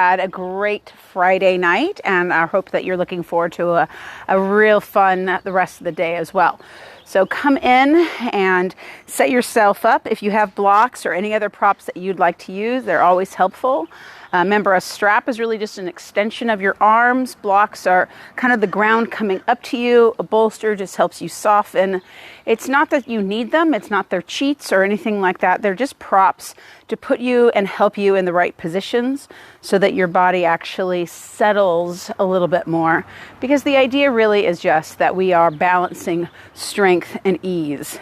had a great Friday night, and I hope that you're looking forward to a real fun the rest of the day as well. So come in and set yourself up. If you have blocks or any other props that you'd like to use, they're always helpful. Remember, a strap is really just an extension of your arms. Blocks are kind of the ground coming up to you. A bolster just helps you soften. It's not that you need them. It's not their cheats or anything like that. They're just props to put you and help you in the right positions so that your body actually settles a little bit more. Because the idea really is just that we are balancing strength and ease.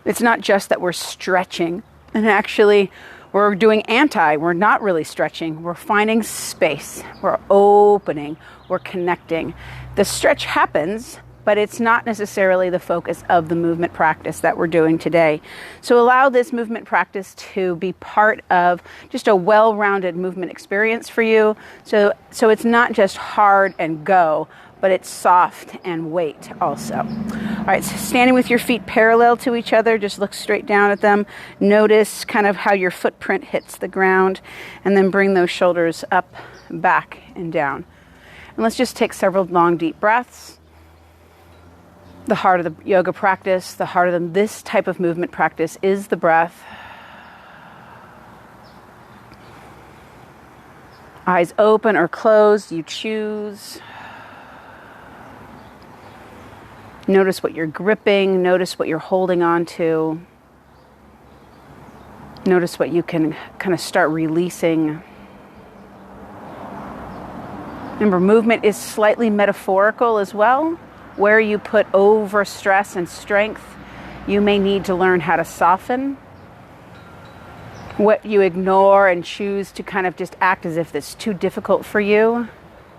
It's not just that we're stretching. And actually, we're doing we're not really stretching. We're finding space. We're opening. We're connecting. The stretch happens, but it's not necessarily the focus of the movement practice that we're doing today. So allow this movement practice to be part of just a well-rounded movement experience for you. So it's not just hard and go, but it's soft and weight also. All right, so standing with your feet parallel to each other, just look straight down at them. Notice kind of how your footprint hits the ground, and then bring those shoulders up, back, and down. And let's just take several long, deep breaths. The heart of the yoga practice, the heart of this type of movement practice is the breath. Eyes open or closed, you choose. Notice what you're gripping. Notice what you're holding on to. Notice what you can kind of start releasing. Remember, movement is slightly metaphorical as well. Where you put over stress and strength, you may need to learn how to soften. What you ignore and choose to kind of just act as if it's too difficult for you,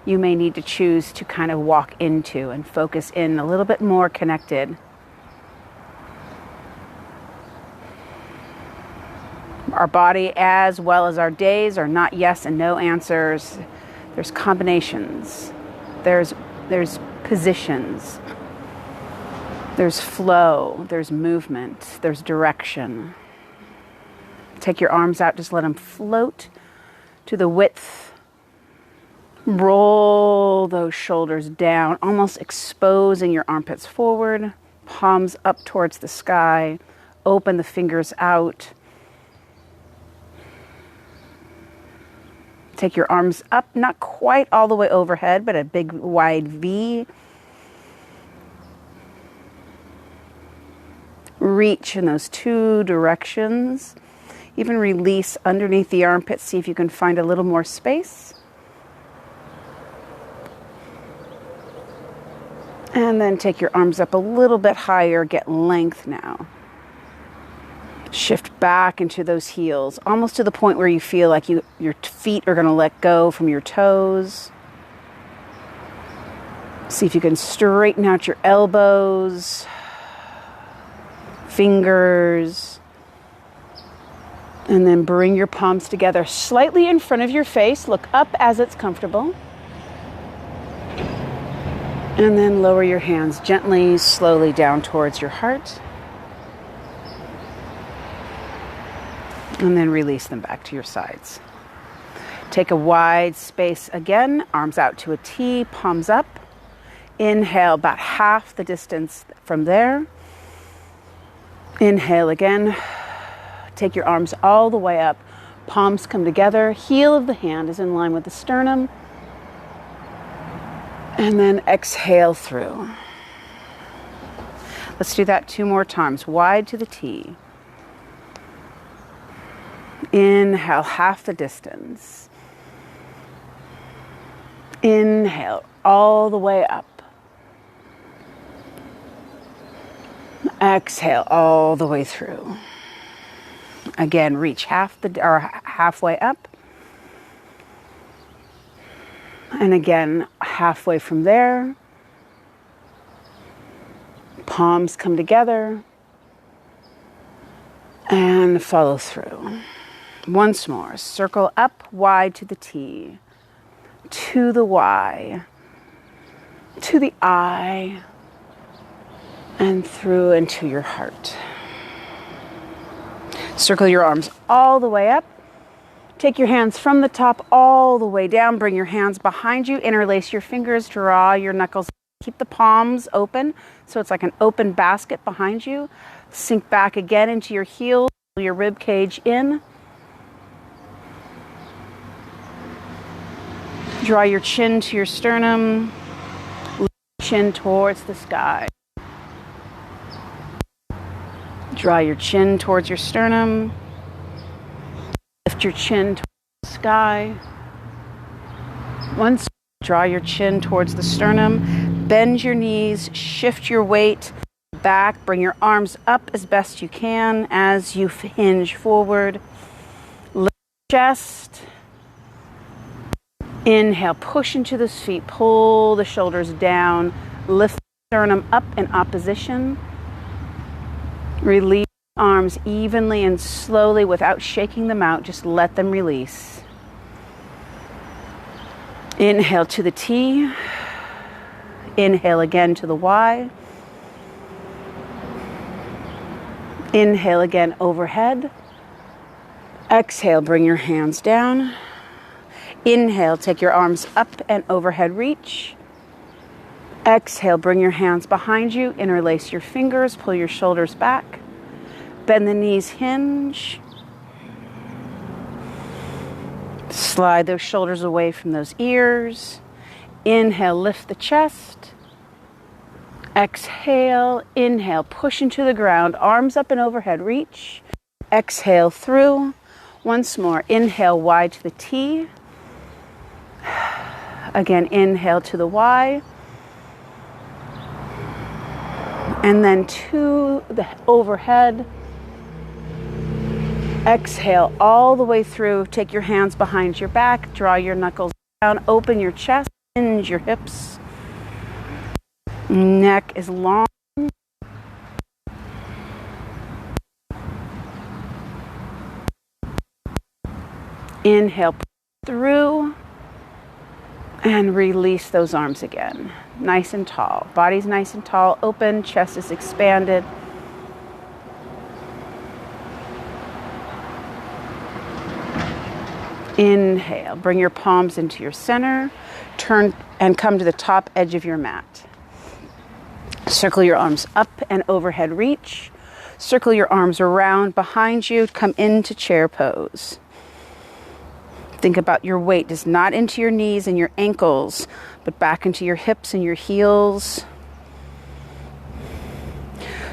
you may need to choose to kind of walk into and focus in a little bit more connected. Our body, as well as our days, are not yes and no answers. There's combinations. There's positions. There's flow. There's movement. There's direction. Take your arms out. Just let them float to the width. Roll those shoulders down, almost exposing your armpits forward, palms up towards the sky. Open the fingers out. Take your arms up, not quite all the way overhead, but a big wide V. Reach in those two directions. Even release underneath the armpits. See if you can find a little more space. And then take your arms up a little bit higher, get length now. Shift back into those heels, almost to the point where you feel like your feet are going to let go from your toes. See if you can straighten out your elbows, fingers, and then bring your palms together slightly in front of your face. Look up as it's comfortable. And then lower your hands gently, slowly down towards your heart. And then release them back to your sides. Take a wide space again, arms out to a T, palms up. Inhale about half the distance from there. Inhale again. Take your arms all the way up. Palms come together. Heel of the hand is in line with the sternum. And then exhale through. Let's do that 2 more times. Wide to the T. Inhale, half the distance. Inhale, all the way up. Exhale, all the way through. Again, reach halfway up. And again, halfway from there. Palms come together. And follow through. Once more, circle up, wide to the T, to the Y, to the I, and through into your heart. Circle your arms all the way up. Take your hands from the top all the way down. Bring your hands behind you. Interlace your fingers. Draw your knuckles. Keep the palms open so it's like an open basket behind you. Sink back again into your heels. Pull your rib cage in. Draw your chin to your sternum. Lift your chin towards the sky. Draw your chin towards your sternum. Lift your chin towards the sky. Once, draw your chin towards the sternum. Bend your knees. Shift your weight back. Bring your arms up as best you can as you hinge forward. Lift your chest. Inhale, push into the feet. Pull the shoulders down. Lift the sternum up in opposition. Release arms evenly and slowly without shaking them out. Just let them release. Inhale to the T. Inhale again to the Y. Inhale again overhead. Exhale, bring your hands down. Inhale, take your arms up and overhead reach. Exhale, bring your hands behind you. Interlace your fingers. Pull your shoulders back. Bend the knees, hinge. Slide those shoulders away from those ears. Inhale, lift the chest. Exhale, inhale, push into the ground. Arms up and overhead reach. Exhale through. Once more, inhale, Y to the T. Again, inhale to the Y. And then to the overhead. Exhale all the way through. Take your hands behind your back. Draw your knuckles down. Open your chest. Hinge your hips. Neck is long. Inhale through. And release those arms again. Nice and tall. Body's nice and tall. Open. Chest is expanded. Inhale, bring your palms into your center, turn and come to the top edge of your mat. Circle your arms up and overhead reach. Circle your arms around behind you, come into chair pose. Think about your weight is not into your knees and your ankles, but back into your hips and your heels.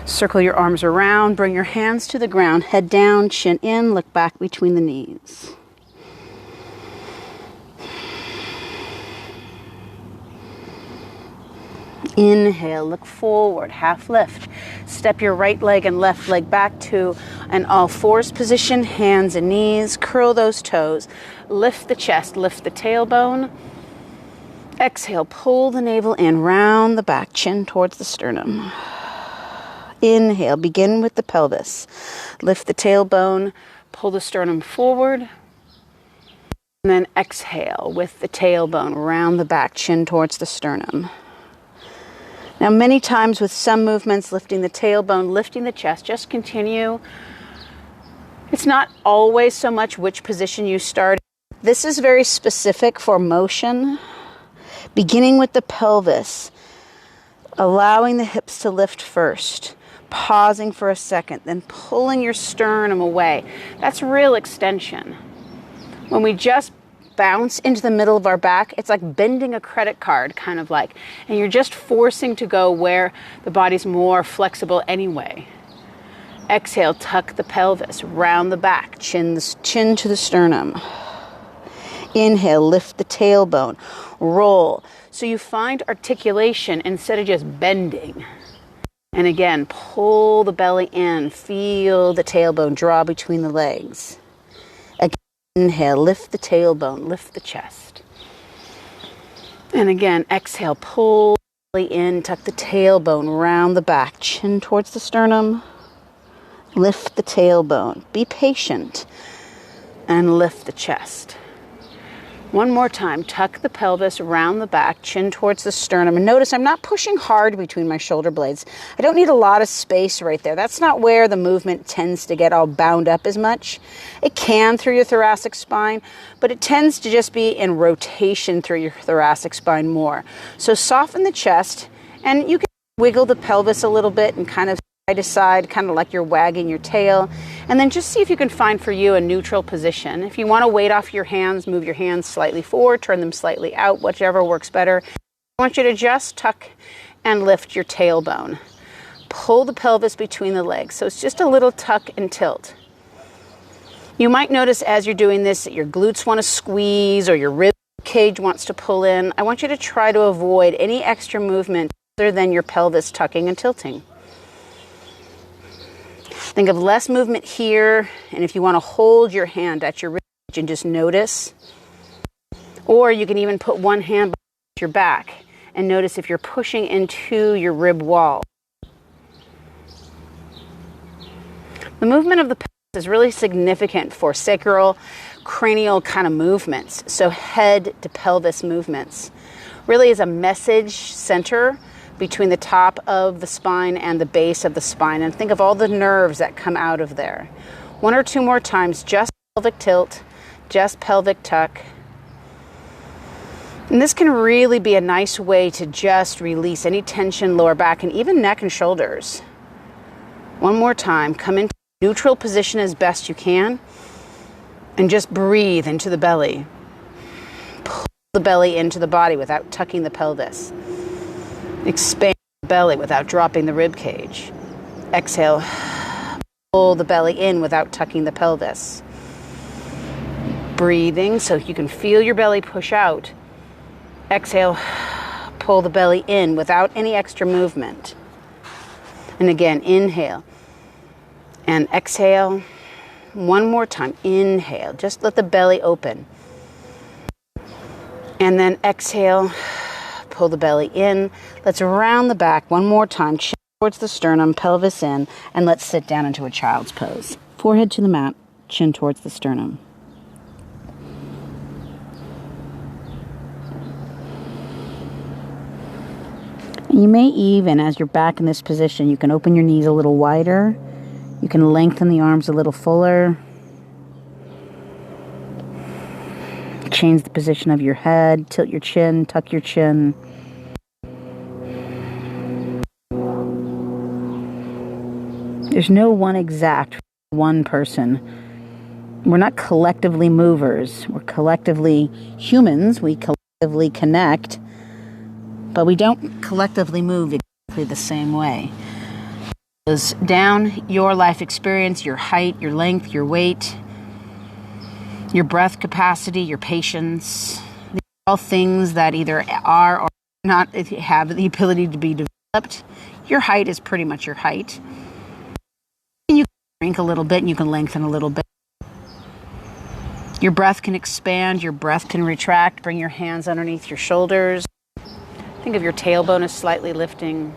Circle your arms around, bring your hands to the ground, head down, chin in, look back between the knees. Inhale, look forward, half lift. Step your right leg and left leg back to an all fours position, hands and knees, curl those toes. Lift the chest, lift the tailbone. Exhale, pull the navel in, round the back, chin towards the sternum. Inhale, begin with the pelvis. Lift the tailbone, pull the sternum forward. And then exhale with the tailbone, round the back, chin towards the sternum. Now, many times with some movements, lifting the tailbone, lifting the chest, just continue. It's not always so much which position you start. This is very specific for motion. Beginning with the pelvis, allowing the hips to lift first, pausing for a second, then pulling your sternum away. That's real extension. When we just bounce into the middle of our back, it's like bending a credit card, kind of like, and you're just forcing to go where the body's more flexible anyway. Exhale, tuck the pelvis, round the back, chin to the sternum. Inhale, lift the tailbone, roll. So you find articulation instead of just bending. And again, pull the belly in, feel the tailbone draw between the legs. Inhale, lift the tailbone, lift the chest. And again, exhale, pull the belly in, tuck the tailbone, round the back, chin towards the sternum. Lift the tailbone. Be patient and lift the chest. One more time, tuck the pelvis around the back, chin towards the sternum. And notice I'm not pushing hard between my shoulder blades. I don't need a lot of space right there. That's not where the movement tends to get all bound up as much. It can through your thoracic spine, but it tends to just be in rotation through your thoracic spine more. So soften the chest, and you can wiggle the pelvis a little bit and kind of side to side, kind of like you're wagging your tail. And then just see if you can find for you a neutral position. If you want to weight off your hands, move your hands slightly forward, turn them slightly out, whichever works better. I want you to just tuck and lift your tailbone. Pull the pelvis between the legs. So it's just a little tuck and tilt. You might notice as you're doing this that your glutes want to squeeze or your rib cage wants to pull in. I want you to try to avoid any extra movement other than your pelvis tucking and tilting. Think of less movement here, and if you want to hold your hand at your rib cage and just notice, or you can even put one hand behind your back and notice if you're pushing into your rib wall. The movement of the pelvis is really significant for sacral, cranial kind of movements, so head to pelvis movements. Really is a message center between the top of the spine and the base of the spine. And think of all the nerves that come out of there. One or two more times, just pelvic tilt, just pelvic tuck. And this can really be a nice way to just release any tension, lower back, and even neck and shoulders. One more time, come into neutral position as best you can, and just breathe into the belly. Pull the belly into the body without tucking the pelvis. Expand the belly without dropping the rib cage. Exhale, pull the belly in without tucking the pelvis. Breathing so you can feel your belly push out. Exhale, pull the belly in without any extra movement. And again, inhale and exhale. One more time, inhale. Just let the belly open. And then exhale. Pull the belly in. Let's round the back one more time. Chin towards the sternum, pelvis in, and let's sit down into a child's pose. Forehead to the mat, chin towards the sternum. And you may even, as you're back in this position, you can open your knees a little wider. You can lengthen the arms a little fuller. Change the position of your head, tilt your chin, tuck your chin. There's no one person. We're not collectively movers. We're collectively humans. We collectively connect, but we don't collectively move exactly the same way. It goes down your life experience, your height, your length, your weight, your breath capacity, your patience. These are all things that either are or not have the ability to be developed. Your height is pretty much your height. You can shrink a little bit and you can lengthen a little bit. Your breath can expand, your breath can retract. Bring your hands underneath your shoulders. Think of your tailbone as slightly lifting.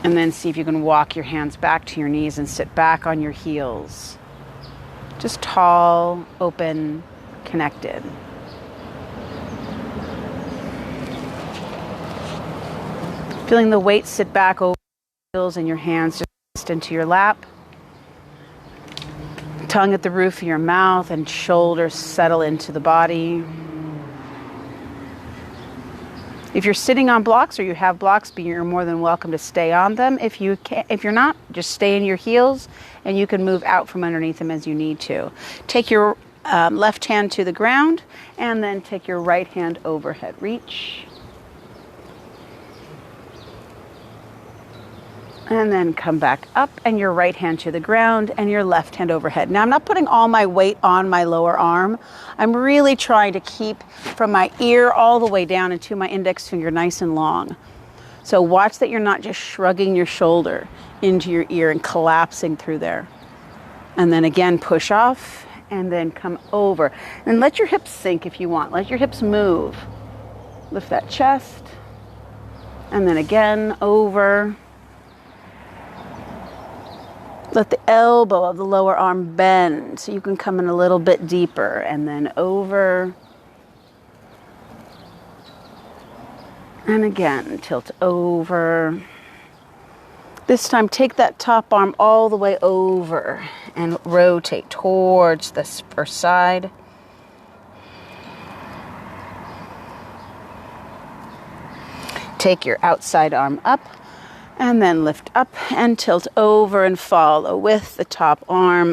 And then see if you can walk your hands back to your knees and sit back on your heels. Just tall, open, connected. Feeling the weight sit back over your heels and your hands just into your lap. Tongue at the roof of your mouth and shoulders settle into the body. If you're sitting on blocks or you have blocks, you're more than welcome to stay on them. If you're not, just stay in your heels and you can move out from underneath them as you need to. Take your left hand to the ground and then take your right hand overhead. Reach. And then come back up and your right hand to the ground and your left hand overhead. Now I'm not putting all my weight on my lower arm. I'm really trying to keep from my ear all the way down into my index finger nice and long. So watch that you're not just shrugging your shoulder into your ear and collapsing through there. And then again, push off and then come over. And let your hips sink if you want. Let your hips move. Lift that chest. And then again, over. Let the elbow of the lower arm bend so you can come in a little bit deeper, and then over. And again, tilt over. This time, take that top arm all the way over and rotate towards the first side. Take your outside arm up and then lift up and tilt over and follow with the top arm.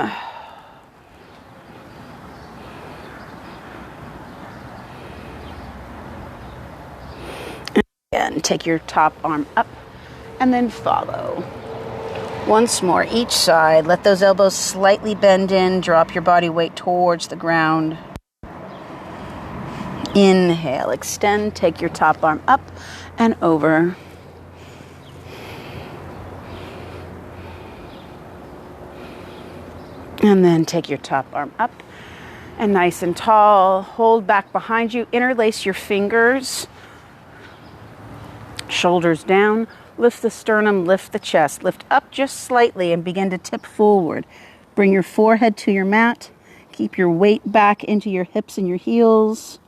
And take your top arm up and then follow. Once more, each side. Let those elbows slightly bend in. Drop your body weight towards the ground. Inhale, extend. Take your top arm up and over. And then take your top arm up and nice and tall. Hold back behind you. Interlace your fingers. Shoulders down. Lift the sternum, lift the chest. Lift up just slightly and begin to tip forward. Bring your forehead to your mat. Keep your weight back into your hips and your heels.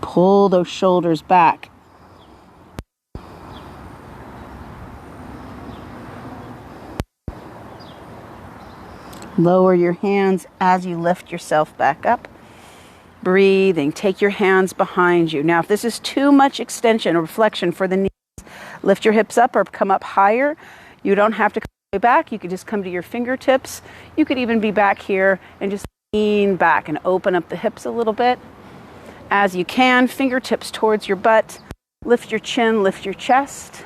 Pull those shoulders back. Lower your hands as you lift yourself back up. Breathing. Take your hands behind you. Now, if this is too much extension or flexion for the knees, lift your hips up or come up higher. You don't have to come way back. You could just come to your fingertips. You could even be back here and just lean back and open up the hips a little bit. As you can, fingertips towards your butt. Lift your chin, lift your chest.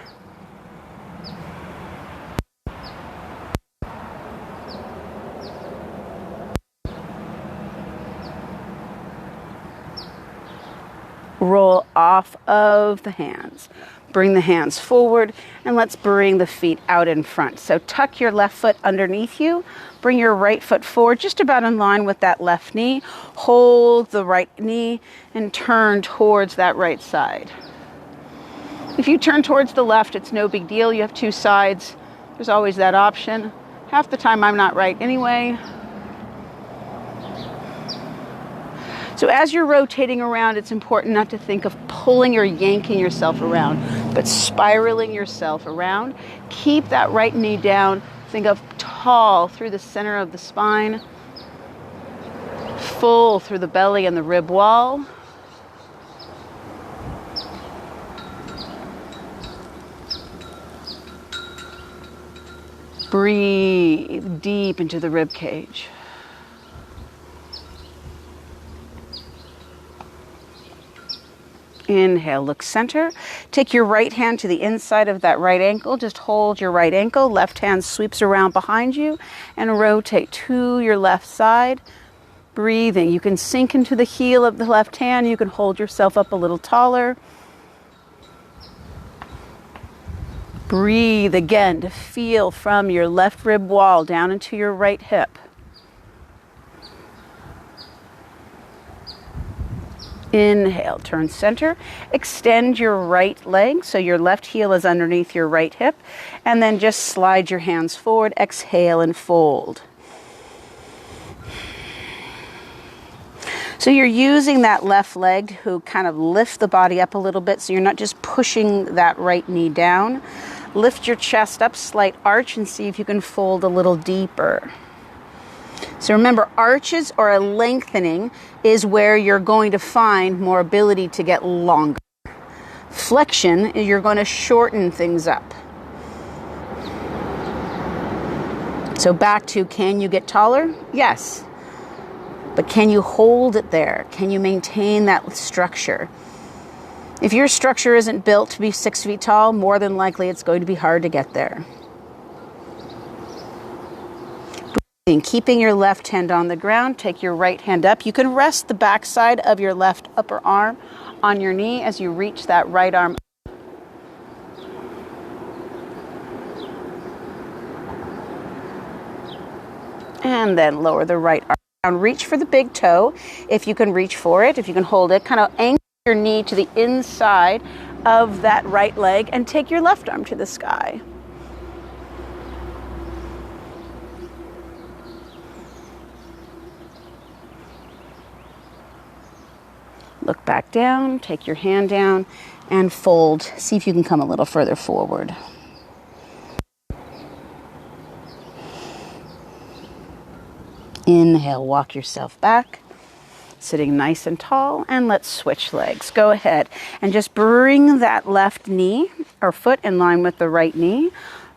Roll off of the hands. Bring the hands forward and let's bring the feet out in front. So tuck your left foot underneath you. Bring your right foot forward just about in line with that left knee. Hold the right knee and turn towards that right side. If you turn towards the left, it's no big deal. You have two sides. There's always that option. Half the time I'm not right anyway. So as you're rotating around, it's important not to think of pulling or yanking yourself around, but spiraling yourself around. Keep that right knee down. Think of tall through the center of the spine, full through the belly and the rib wall. Breathe deep into the rib cage. Inhale, look center. Take your right hand to the inside of that right ankle. Just hold your right ankle. Left hand sweeps around behind you and rotate to your left side. Breathing. You can sink into the heel of the left hand. You can hold yourself up a little taller. Breathe again to feel from your left rib wall down into your right hip. Inhale, turn center. Extend your right leg so your left heel is underneath your right hip. And then just slide your hands forward. Exhale and fold. So you're using that left leg to kind of lift the body up a little bit so you're not just pushing that right knee down. Lift your chest up, slight arch, and see if you can fold a little deeper. So remember, arches or a lengthening is where you're going to find more ability to get longer. Flexion, you're going to shorten things up. So back to, can you get taller? Yes. But can you hold it there? Can you maintain that structure? If your structure isn't built to be 6 feet tall, more than likely it's going to be hard to get there. Keeping your left hand on the ground, take your right hand up. You can rest the back side of your left upper arm on your knee as you reach that right arm up. And then lower the right arm down. Reach for the big toe if you can reach for it. If you can hold it, kind of anchor your knee to the inside of that right leg and take your left arm to the sky. Look back down, take your hand down, and fold. See if you can come a little further forward. Inhale, walk yourself back, sitting nice and tall, and let's switch legs. Go ahead and just bring that left knee or foot in line with the right knee.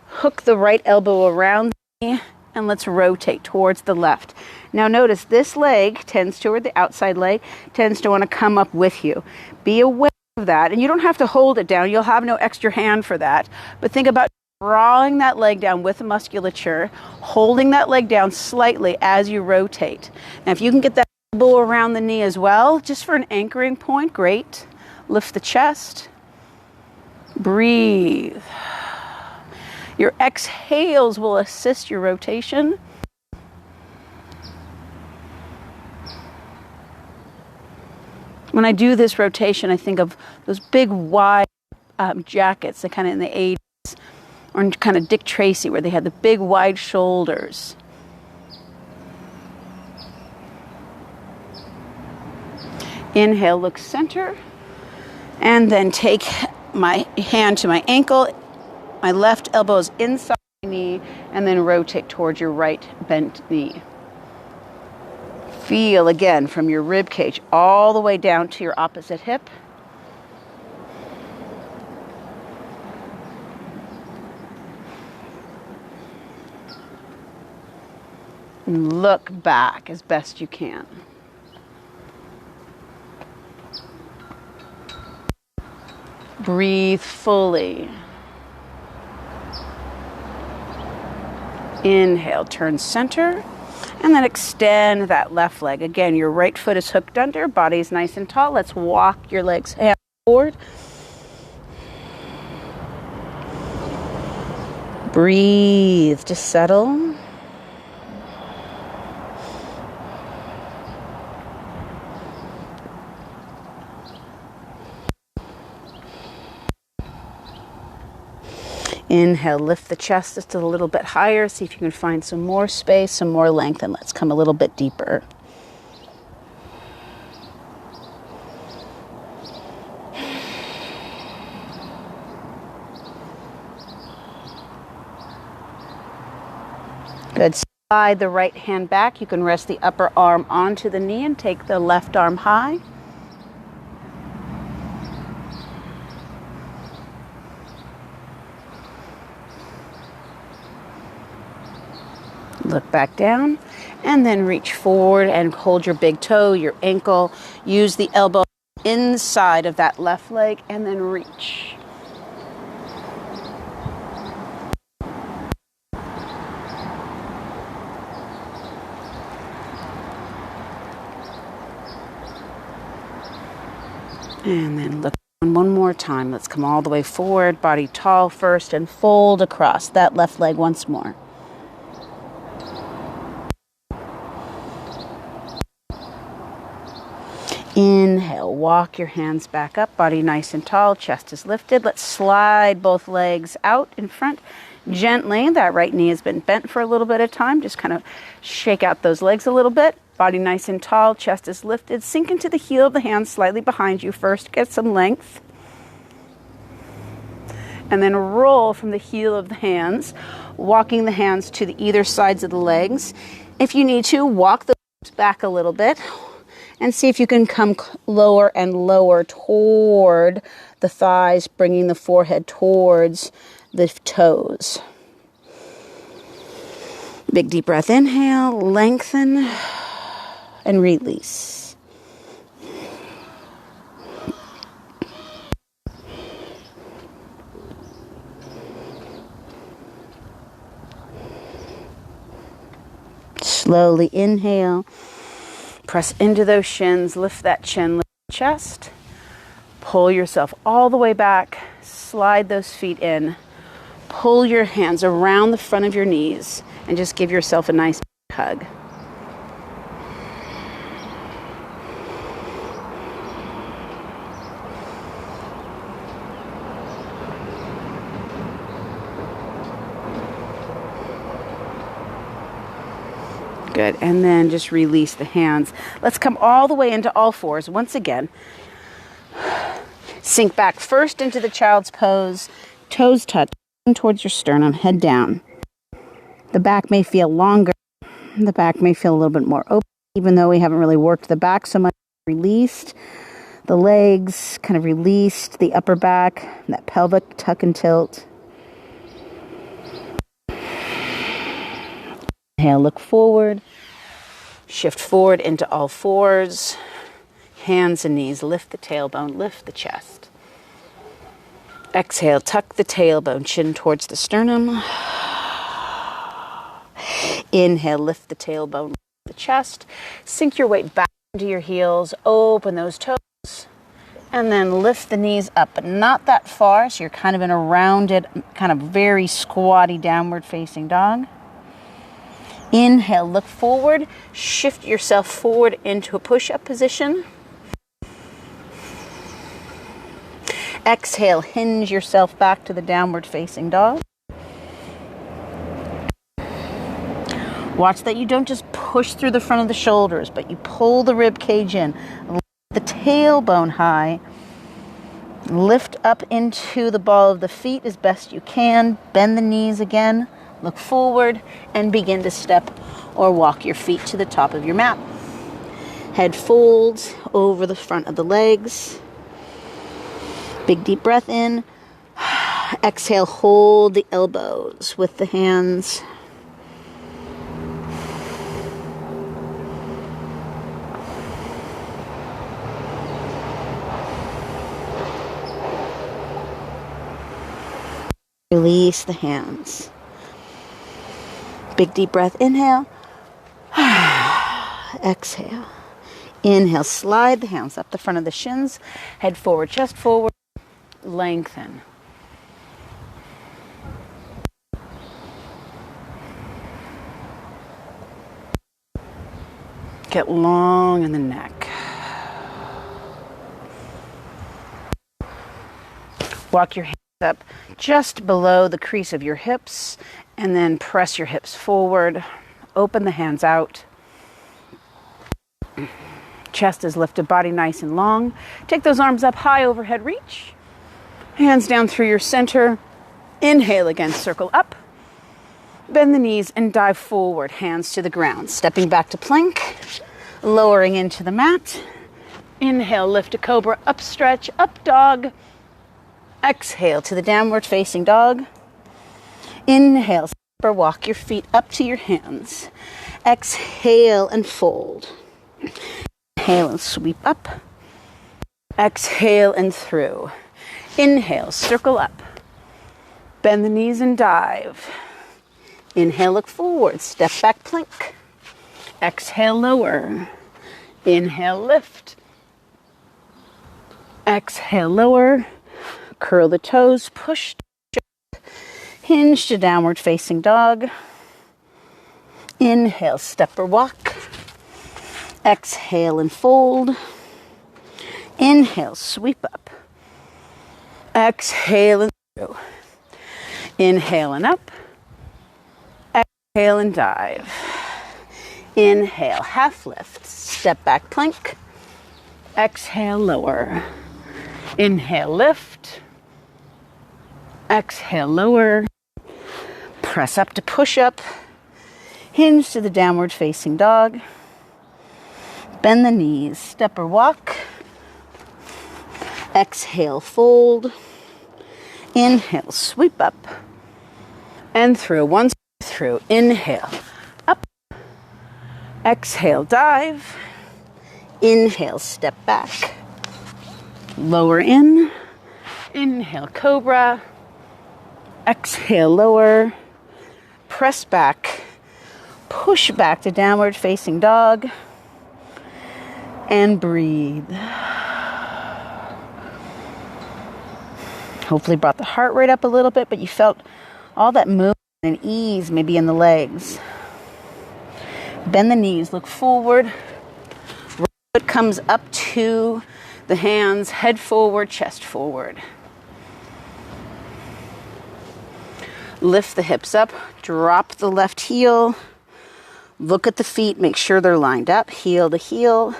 Hook the right elbow around the knee, and let's rotate towards the left. Now notice this leg tends to, or the outside leg, tends to want to come up with you. Be aware of that, and you don't have to hold it down. You'll have no extra hand for that, but think about drawing that leg down with the musculature, holding that leg down slightly as you rotate. Now if you can get that elbow around the knee as well, just for an anchoring point, great. Lift the chest. Breathe. Your exhales will assist your rotation. When I do this rotation, I think of those big wide jackets that kind of in the 80s, or kind of Dick Tracy, where they had the big wide shoulders. Inhale, look center, and then take my hand to my ankle. My left elbow is inside my knee, and then rotate towards your right bent knee. Feel again from your rib cage all the way down to your opposite hip. And look back as best you can. Breathe fully. Inhale, turn center, and then extend that left leg. Again, your right foot is hooked under, body is nice and tall. Let's walk your legs forward. Breathe, just settle. Inhale, lift the chest just a little bit higher. See if you can find some more space, some more length, and let's come a little bit deeper. Good. Slide the right hand back. You can rest the upper arm onto the knee and take the left arm high. Look back down, and then reach forward and hold your big toe, your ankle. Use the elbow inside of that left leg, and then reach. And then look one more time. Let's come all the way forward, body tall first, and fold across that left leg once more. Inhale, walk your hands back up, body nice and tall, chest is lifted. Let's slide both legs out in front gently. That right knee has been bent for a little bit of time. Just kind of shake out those legs a little bit. Body nice and tall, chest is lifted. Sink into the heel of the hands slightly behind you first. Get some length. And then roll from the heel of the hands, walking the hands to the either sides of the legs. If you need to, walk the legs back a little bit. And see if you can come lower and lower toward the thighs, bringing the forehead towards the toes. Big deep breath, inhale, lengthen, and release. Slowly inhale. Press into those shins, lift that chin, lift the chest. Pull yourself all the way back, slide those feet in. Pull your hands around the front of your knees and just give yourself a nice hug. Good. And then just release the hands. Let's come all the way into all fours once again. Sink back first into the child's pose. Toes touch towards your sternum. Head down. The back may feel longer. The back may feel a little bit more open, even though we haven't really worked the back so much. Released the legs, kind of released the upper back, that pelvic tuck and tilt. Inhale, look forward. Shift forward into all fours. Hands and knees, lift the tailbone, lift the chest. Exhale, tuck the tailbone, chin towards the sternum. Inhale, lift the tailbone, lift the chest. Sink your weight back into your heels, open those toes, and then lift the knees up, but not that far, so you're kind of in a rounded, kind of very squatty downward facing dog. Inhale, look forward, shift yourself forward into a push-up position. Exhale, hinge yourself back to the downward facing dog. Watch that you don't just push through the front of the shoulders, but you pull the rib cage in. Lift the tailbone high. Lift up into the ball of the feet as best you can. Bend the knees again. Look forward and begin to step or walk your feet to the top of your mat. Head folds over the front of the legs. Big deep breath in. Exhale, hold the elbows with the hands. Release the hands. Big deep breath, inhale. Exhale. Inhale, slide the hands up the front of the shins. Head forward, chest forward. Lengthen. Get long in the neck. Walk your hands up just below the crease of your hips and then press your hips forward. Open the hands out. Chest is lifted, body nice and long. Take those arms up high, overhead reach. Hands down through your center. Inhale again, circle up. Bend the knees and dive forward, hands to the ground. Stepping back to plank, lowering into the mat. Inhale, lift a cobra, up stretch, up dog. Exhale to the downward facing dog. Inhale, or walk your feet up to your hands. Exhale and fold. Inhale and sweep up. Exhale and through. Inhale, circle up. Bend the knees and dive. Inhale, look forward. Step back, plank. Exhale, lower. Inhale, lift. Exhale, lower. Curl the toes, push. Hinge to downward facing dog. Inhale, step or walk. Exhale and fold. Inhale, sweep up. Exhale and through. Inhale and up. Exhale and dive. Inhale, half lift. Step back, plank. Exhale, lower. Inhale, lift. Exhale, lower. Press up to push up. Hinge to the downward facing dog. Bend the knees, step or walk. Exhale, fold. Inhale, sweep up. And through, one through. Inhale, up. Exhale, dive. Inhale, step back. Lower in. Inhale, cobra. Exhale, lower. Press back. Push back to downward facing dog. And breathe. Hopefully brought the heart rate up a little bit, but you felt all that movement and ease maybe in the legs. Bend the knees, look forward. Right foot comes up to the hands, head forward, chest forward. Lift the hips up, drop the left heel, Look at the feet, make sure they're lined up, heel to heel,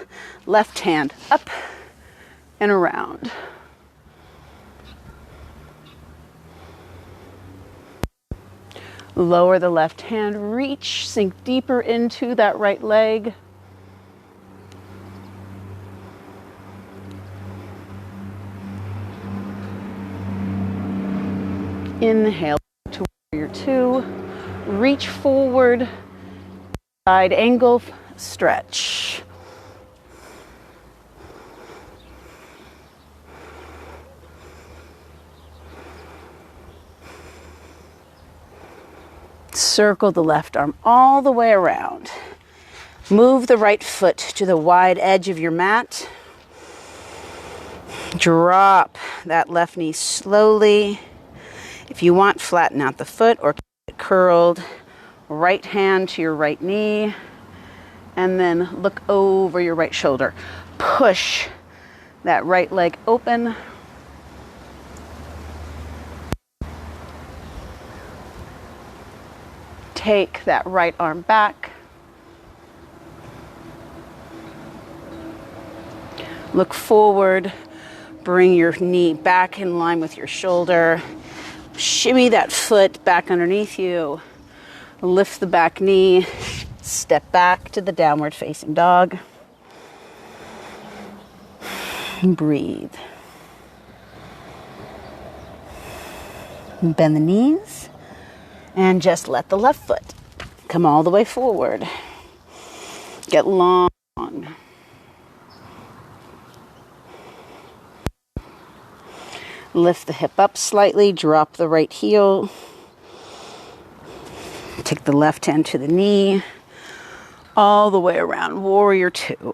left hand up and around. Lower the left hand, reach, sink deeper into that right leg. Inhale to warrior two, reach forward, side angle stretch. Circle the left arm all the way around. Move the right foot to the wide edge of your mat. Drop that left knee slowly. If you want, flatten out the foot or keep it curled. Right hand to your right knee. And then look over your right shoulder. Push that right leg open. Take that right arm back. Look forward. Bring your knee back in line with your shoulder. Shimmy that foot back underneath you. Lift the back knee. Step back to the downward facing dog. Breathe. Bend the knees. And just let the left foot come all the way forward. Get long. Lift the hip up slightly, drop the right heel. Take the left hand to the knee, all the way around, warrior two.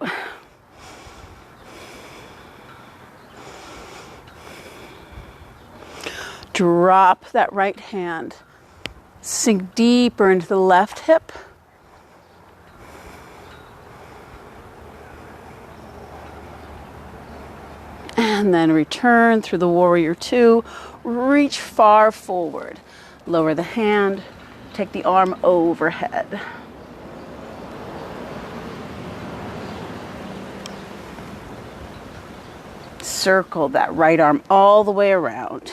Drop that right hand, sink deeper into the left hip. And then return through the warrior two. Reach far forward. Lower the hand. Take the arm overhead. Circle that right arm all the way around.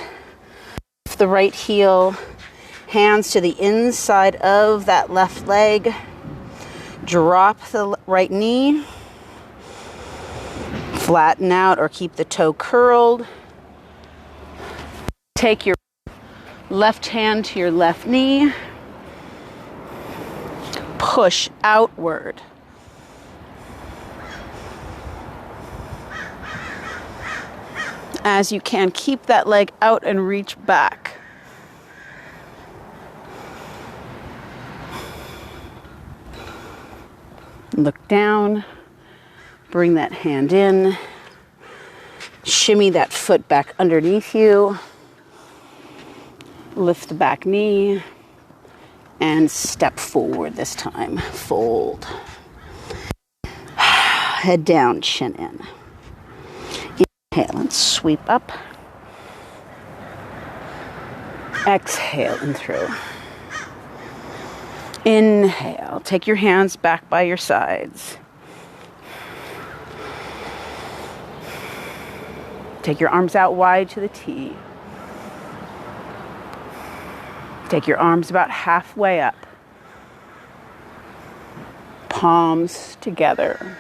Lift the right heel. Hands to the inside of that left leg. Drop the right knee. Flatten out or keep the toe curled. Take your left hand to your left knee. Push outward. As you can, keep that leg out and reach back. Look down. Bring that hand in. Shimmy that foot back underneath you. Lift the back knee. And step forward this time. Fold. Head down, chin in. Inhale and sweep up. Exhale and through. Inhale. Take your hands back by your sides. Take your arms out wide to the T. Take your arms about halfway up. Palms together.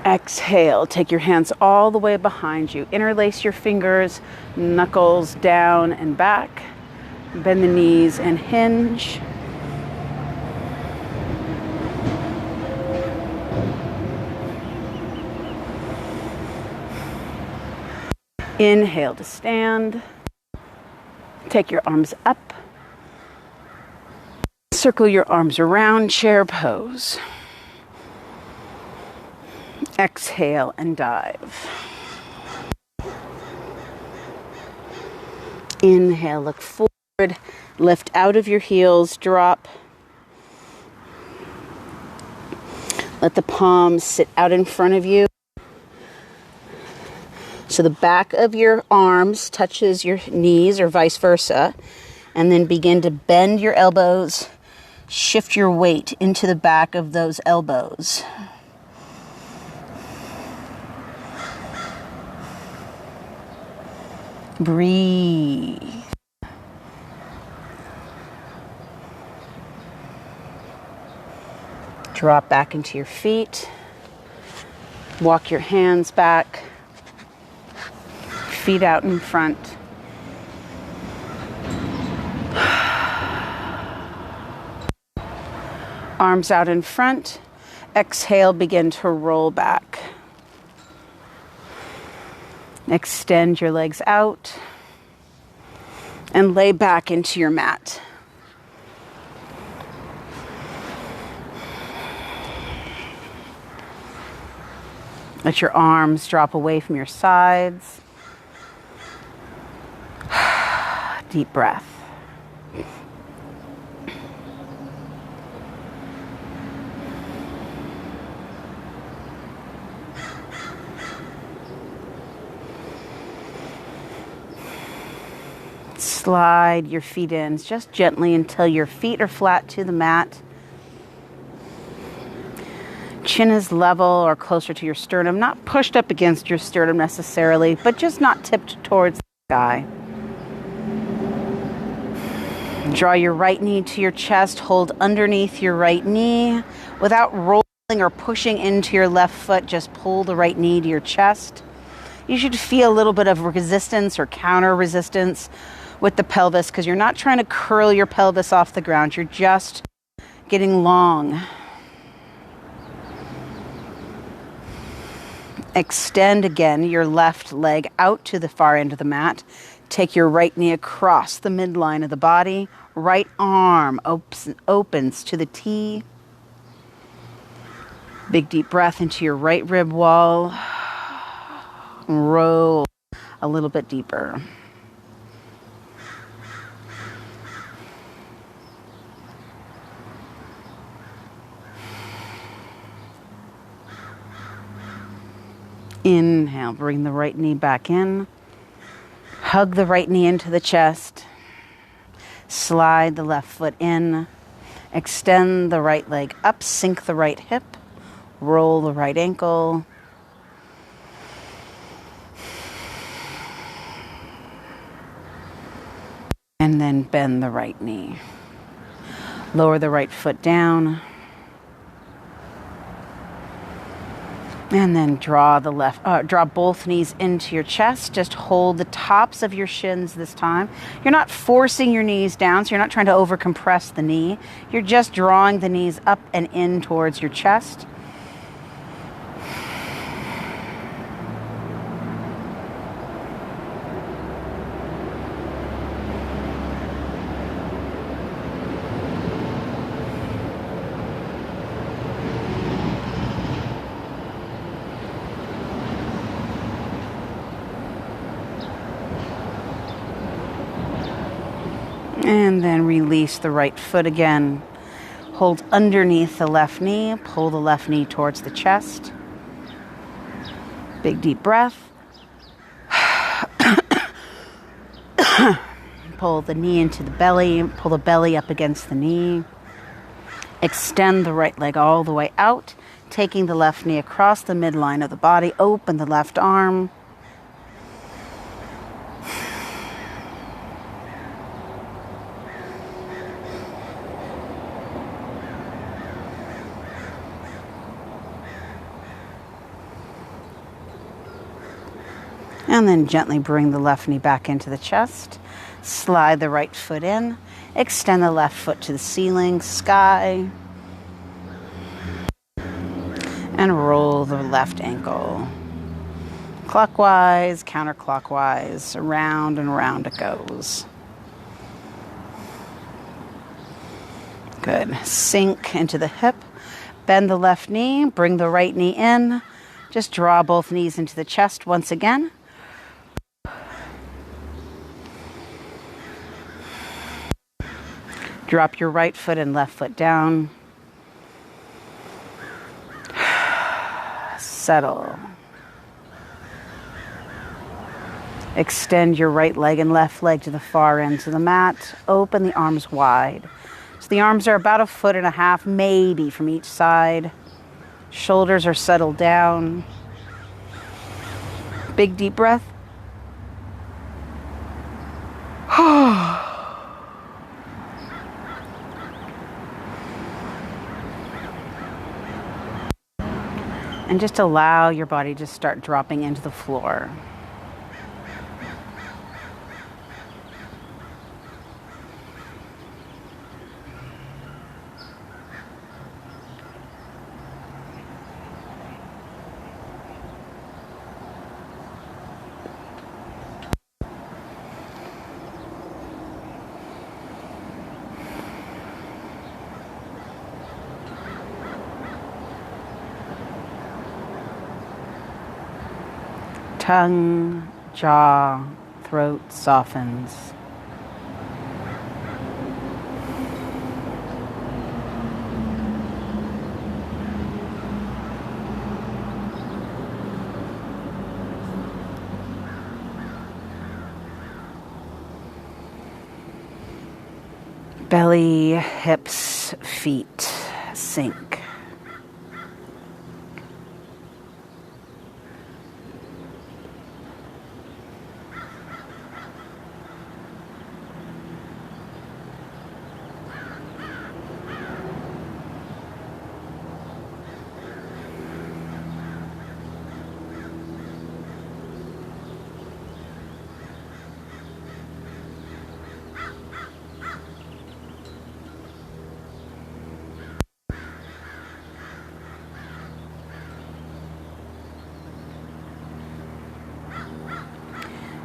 Exhale. Take your hands all the way behind you. Interlace your fingers, knuckles down and back. Bend the knees and hinge. Inhale to stand. Take your arms up. Circle your arms around, chair pose. Exhale and dive. Inhale, look forward. Lift out of your heels, drop. Let the palms sit out in front of you. So the back of your arms touches your knees or vice versa. And then begin to bend your elbows. Shift your weight into the back of those elbows. Breathe. Drop back into your feet. Walk your hands back. Feet out in front. Arms out in front. Exhale, begin to roll back. Extend your legs out and lay back into your mat. Let your arms drop away from your sides. Deep breath. Slide your feet in just gently until your feet are flat to the mat. Chin is level or closer to your sternum, not pushed up against your sternum necessarily, but just not tipped towards the sky. Draw your right knee to your chest, hold underneath your right knee. Without rolling or pushing into your left foot, just pull the right knee to your chest. You should feel a little bit of resistance or counter resistance with the pelvis because you're not trying to curl your pelvis off the ground. You're just getting long. Extend again your left leg out to the far end of the mat. Take your right knee across the midline of the body. Right arm opens to the T. Big deep breath into your right rib wall. Roll a little bit deeper. Inhale, bring the right knee back in. Hug the right knee into the chest. Slide the left foot in. Extend the right leg up. Sink the right hip. Roll the right ankle. And then bend the right knee. Lower the right foot down. And then draw both knees into your chest. Just hold the tops of your shins this time. You're not forcing your knees down, so you're not trying to overcompress the knee. You're just drawing the knees up and in towards your chest. And then release the right foot again. Hold underneath the left knee. Pull the left knee towards the chest. Big deep breath. Pull the knee into the belly. Pull the belly up against the knee. Extend the right leg all the way out. Taking the left knee across the midline of the body. Open the left arm. And then gently bring the left knee back into the chest. Slide the right foot in. Extend the left foot to the ceiling, sky. And roll the left ankle. Clockwise, counterclockwise, around and around it goes. Good. Sink into the hip. Bend the left knee. Bring the right knee in. Just draw both knees into the chest once again. Drop your right foot and left foot down. Settle. Extend your right leg and left leg to the far ends of the mat. Open the arms wide. So the arms are about 1.5 feet, maybe, from each side. Shoulders are settled down. Big deep breath. And just allow your body to start dropping into the floor. Tongue, jaw, throat softens. Belly, hips, feet sink.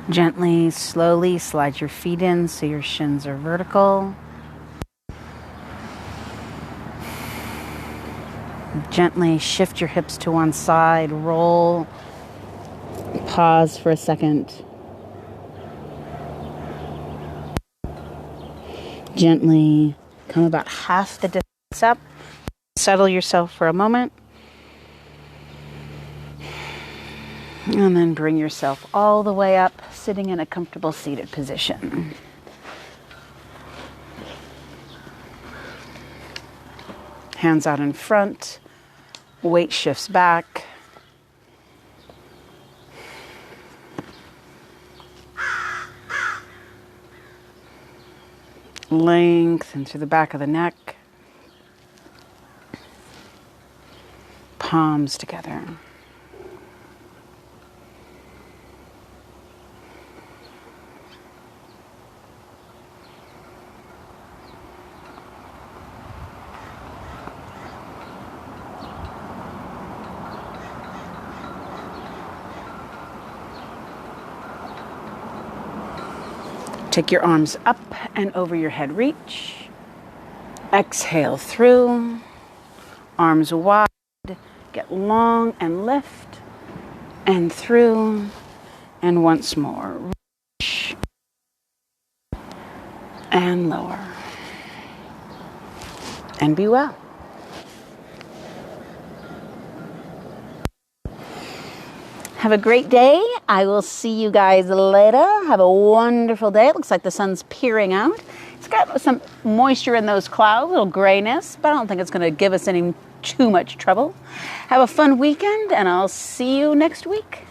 Gently, slowly slide your feet in so your shins are vertical. Gently shift your hips to one side, roll, pause for a second. Gently come about half the distance up. Settle yourself for a moment. And then bring yourself all the way up, sitting in a comfortable seated position. Hands out in front, weight shifts back. Lengthen through the back of the neck. Palms together. Take your arms up and over your head reach. Exhale through. Arms wide. Get long and lift. And through. And once more. Reach. And lower. And be well. Have a great day. I will see you guys later. Have a wonderful day. It looks like the sun's peering out. It's got some moisture in those clouds, a little grayness, but I don't think it's going to give us any too much trouble. Have a fun weekend, and I'll see you next week.